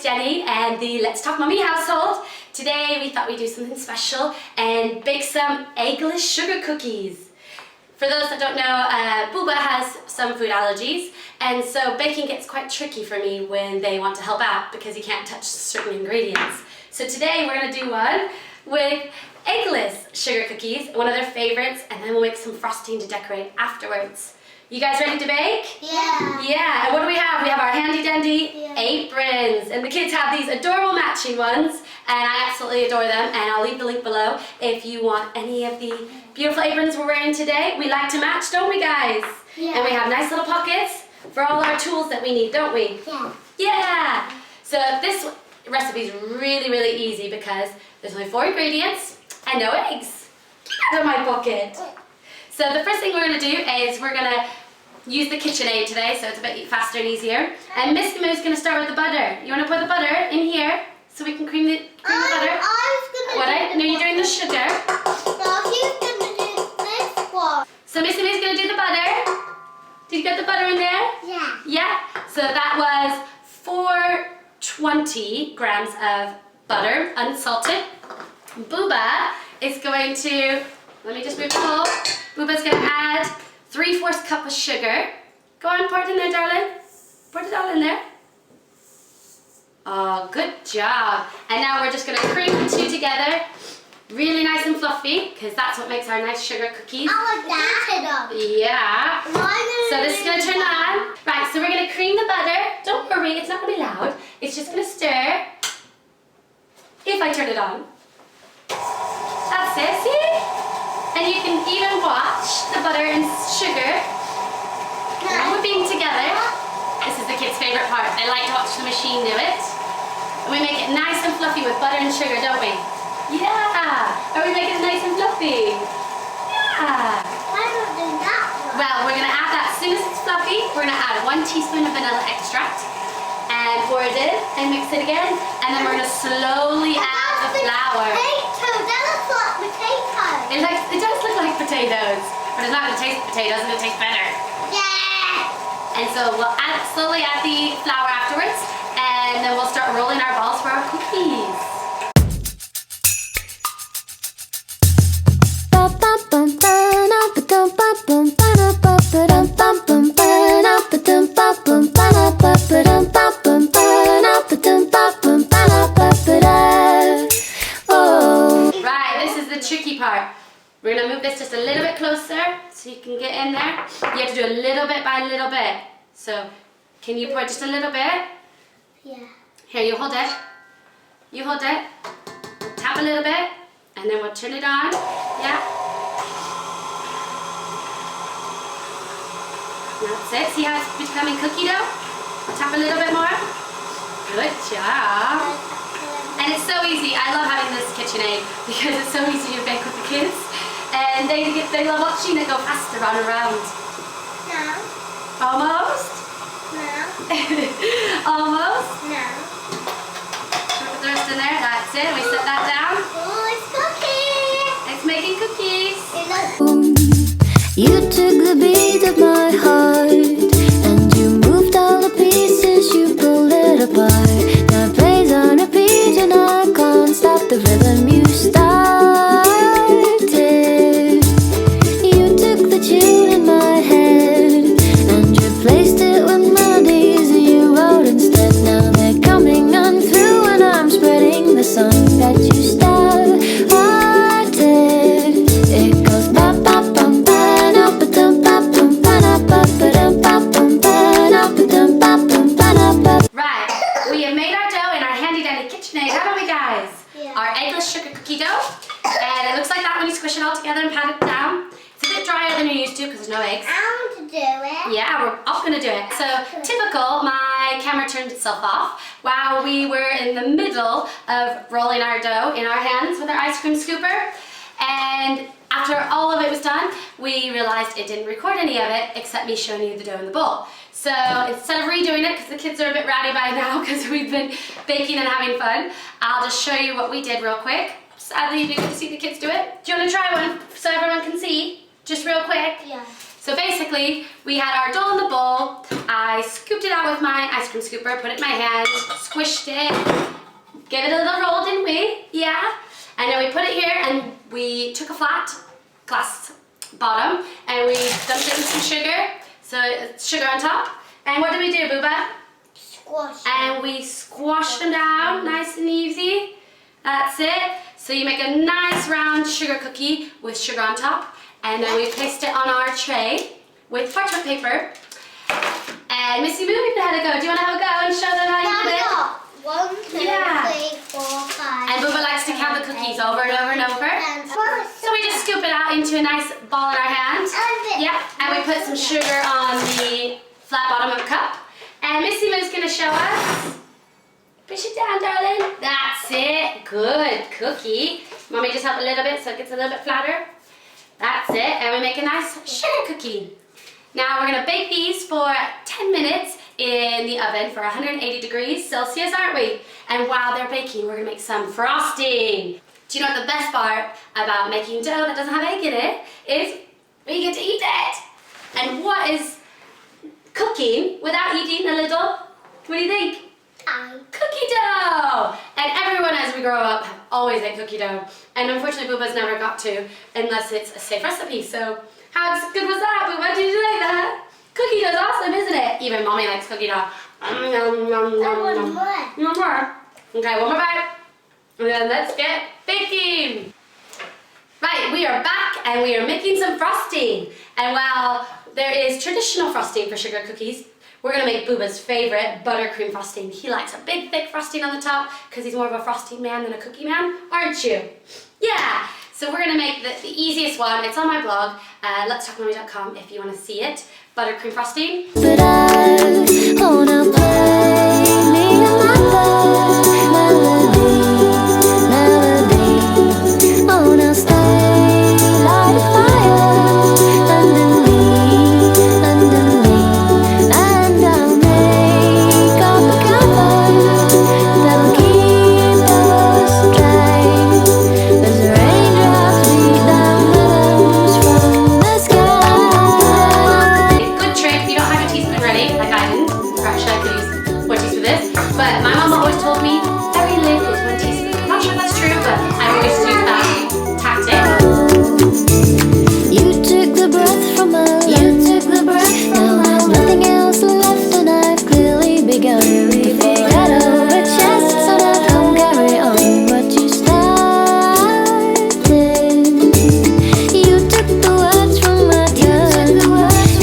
Jenny and the Let's Talk Mummy household. Today we thought we'd do something special and bake some eggless sugar cookies. For those that don't know, Booba has some food allergies, and so baking gets quite tricky for me when they want to help out because he can't touch certain ingredients. So today we're going to do one with eggless sugar cookies, one of their favorites, and then we'll make some frosting to decorate afterwards. You guys ready to bake? Yeah. Yeah, and what do we have? We have our handy dandy aprons, and the kids have these adorable matching ones, and I absolutely adore them, and I'll leave the link below if you want any of the beautiful aprons we're wearing today. We like to match, don't we guys? Yeah. And we have nice little pockets for all our tools that we need, don't we? Yeah. Yeah! So this recipe is really, really easy because there's only 4 ingredients and no eggs. Get out of my bucket! So the first thing we're going to do is we're going to use the KitchenAid today, so it's a bit faster and easier. And Miss Moo's going to start with the butter. You want to put the butter in here so we can cream the butter? No, you're doing the sugar. No, he's going to do this one. So Miss Moo's going to do the butter. Did you get the butter in there? Yeah. Yeah. So that was 420 grams of butter, unsalted. Booba is going to, let me just move the bowl. Booba's going to add 3/4 cup of sugar. Go on, pour it in there, darling. Pour it all in there. Oh, good job. And now we're just going to cream the two together. Really nice and fluffy, because that's what makes our nice sugar cookies. I want that. Yeah. So this is going to turn on. Right, so we're going to cream the butter. Don't worry, it's not going to be loud. It's just going to stir. If I turn it on. That's it, see? And you can even watch the butter and sugar whipping together. This is the kids' favorite part. They like to watch the machine do it. And we make it nice and fluffy with butter and sugar, don't we? Yeah! Are we making it nice and fluffy? Yeah! Why not do that one? Well, we're going to add that as soon as it's fluffy. We're going to add 1 teaspoon of vanilla extract and pour it in and mix it again. And then we're going to slowly add the flour. Potato. That looks like potato. It does look like potatoes, but it's not going to taste potatoes, it's going to taste better. Yeah. And so we'll slowly add the flour afterwards, and then we'll start rolling our balls for our cookies. Right, this is the tricky part. We're going to move this just a little bit closer so you can get in there. You have to do a little bit by little bit. So, can you pour just a little bit? Yeah. Here, you hold it. You hold it. Tap a little bit, and then we'll turn it on. Yeah. That's it. See how it's becoming cookie dough? Tap a little bit more. Good job. And it's so easy. I love having this KitchenAid because it's so easy to bake with the kids. And they love watching it go faster run around. No. Almost? No. Almost? No. Put the rest in there. That's it. We set that down. Oh, it's cooking. It's making cookies. You took the beat of my heart and you moved all the pieces, you pulled it apart. Now it plays on repeat and I can't stop the rhythm you started. You took the tune in my head and replaced it with melodies you wrote instead. Now they're coming on through and I'm spreading the song that you started. It goes ba ba bum ba na ba dum ba bum ba na ba ba dum ba bum ba na ba dum ba bum ba na ba. Right, we have made our dough in our handy dandy KitchenAid, haven't we guys? Yeah. Our eggless sugar cookie dough. And it looks like that when you squish it all together and pat it down. It's a bit drier than you're used to because there's no eggs. I want to do it. Yeah, we're all gonna do it. So typical, my camera turned itself off while we were in the middle of rolling our dough in our hands with our ice cream scooper. And after all of it was done, we realized it didn't record any of it except me showing you the dough in the bowl. So instead of redoing it, because the kids are a bit rowdy by now because we've been baking and having fun, I'll just show you what we did real quick. Sadly, you didn't get to see the kids do it. Do you want to try one so everyone can see? Just real quick? Yeah. So basically, we had our dough in the bowl. I scooped it out with my ice cream scooper, put it in my hand, squished it, gave it a little roll, didn't we? Yeah. And then we put it here and we took a flat glass bottom and we dumped it in some sugar. So it's sugar on top. And what did we do, Booba? Squash. And we squashed them down, nice and easy. That's it. So you make a nice round sugar cookie with sugar on top. And then we placed it on our tray with parchment paper. And Missy Moo, we had a go. Do you want to have a go and show them how you do it? 1, 2, Yeah. 3, 4, 5. And Booba likes to count the cookies over and over and over. So we just scoop it out into a nice ball in our hand. Yeah, and we put some sugar on the flat bottom of a cup. And Missy Moo's going to show us. Push it down, darling. That's it. Good cookie. Mommy, just help a little bit so it gets a little bit flatter. That's it. And we make a nice sugar cookie. Now we're going to bake these for 10 minutes in the oven for 180 degrees Celsius, aren't we? And while they're baking, we're going to make some frosting. Do you know what the best part about making dough that doesn't have egg in it is? We get to eat it. And what is cooking without eating a little? What do you think? Cookie dough! And everyone as we grow up have always ate cookie dough. And unfortunately Booba's never got to unless it's a safe recipe. So how good was that, Booba? Did you like that? Cookie dough's awesome, isn't it? Even Mommy likes cookie dough. One more. One more. Okay, one more bite. And then let's get baking. Right, we are back and we are making some frosting. And while there is traditional frosting for sugar cookies, we're going to make Booba's favorite buttercream frosting. He likes a big, thick frosting on the top because he's more of a frosting man than a cookie man, aren't you? Yeah, so we're going to make the easiest one. It's on my blog, letstalkmommy.com if you want to see it. Buttercream frosting. But I wanna play me another melody. Wanna stay like fire underneath, and I'll make up a cover that'll keep us dry. As raindrops beat down rhythms from the sky. Good trick, if you don't have your teaspoon ready, like I didn't, or actually I could use one teaspoon for this, but my mom always told me every lid is 1 teaspoon. I'm not sure if that's true, but I always use that tactic. You took the breath from my lungs. Now there's nothing else left, and I've clearly begun to forget over chest, so now come carry on what you started. You took the words from my tongue,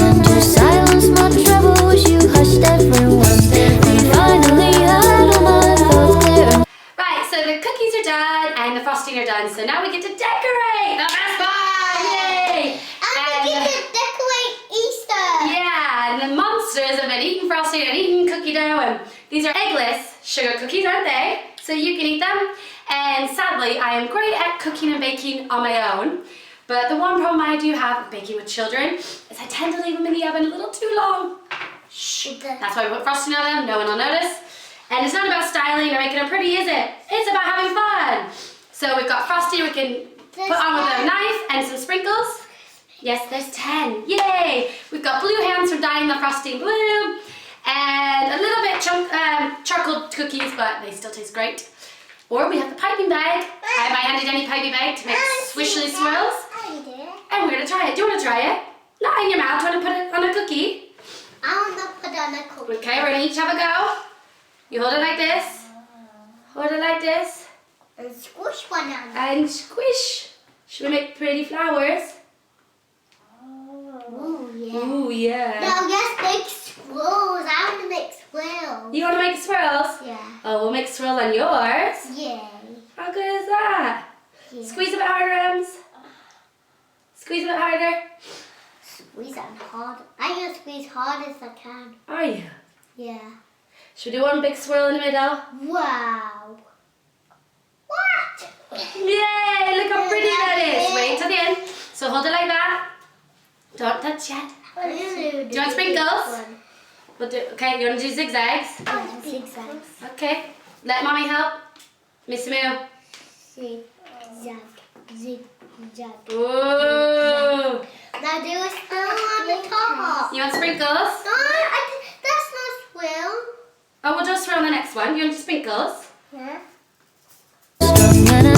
and to silence my troubles, you hushed everyone. And finally heard all my thoughts clear. Right, so the cookies are done and the frosting are done, so now we get to decorate! The best part! Yay! And we get to decorate Easter. Yeah, and the monsters have been eating frosting and eating cookie dough, and these are eggless sugar cookies, aren't they? So you can eat them. And sadly, I am great at cooking and baking on my own, but the one problem I do have with baking with children is I tend to leave them in the oven a little too long. Shh. That's why we put frosting on them, no one will notice. And it's not about styling or making them pretty, is it? It's about having fun. So we've got frosting we can put on with a knife and some sprinkles. Yes, there's 10. Yay! We've got blue hands for dyeing the frosting blue. And a little bit charcoal cookies, but they still taste great. Or we have the piping bag. I have my handy dandy piping bag to make swishly swirls. And we're going to try it. Do you want to try it? Not in your mouth. Do you want to put it on a cookie? I want to put on a cookie. Okay, we're going to each have a go. You hold it like this. Hold it like this. And squish one on. And squish. Should we make pretty flowers? Ooh, yeah. Ooh, yeah. No, yes, make swirls. I want to make swirls. You want to make swirls? Yeah. Oh, we'll make swirls on yours. Yay. How good is that? Yeah. Squeeze a bit harder, Ems. Squeeze a bit harder. Squeeze on hard. I'm going to squeeze hard as I can. Are you? Yeah. Should we do one big swirl in the middle? Wow. What? Yay! Look how pretty that is. Wait till the end. So hold it like that. Don't touch yet. Do you want sprinkles? We'll do, okay, you want to do zigzags? Zigzags. Okay. Let Mommy help. Miss Moo. Zigzag. Zigzag. Ooh. now do a swirl on the top. You want sprinkles? No, that's not swirl. Oh, we'll do a swirl on the next one. You want sprinkles? Yeah. Strung and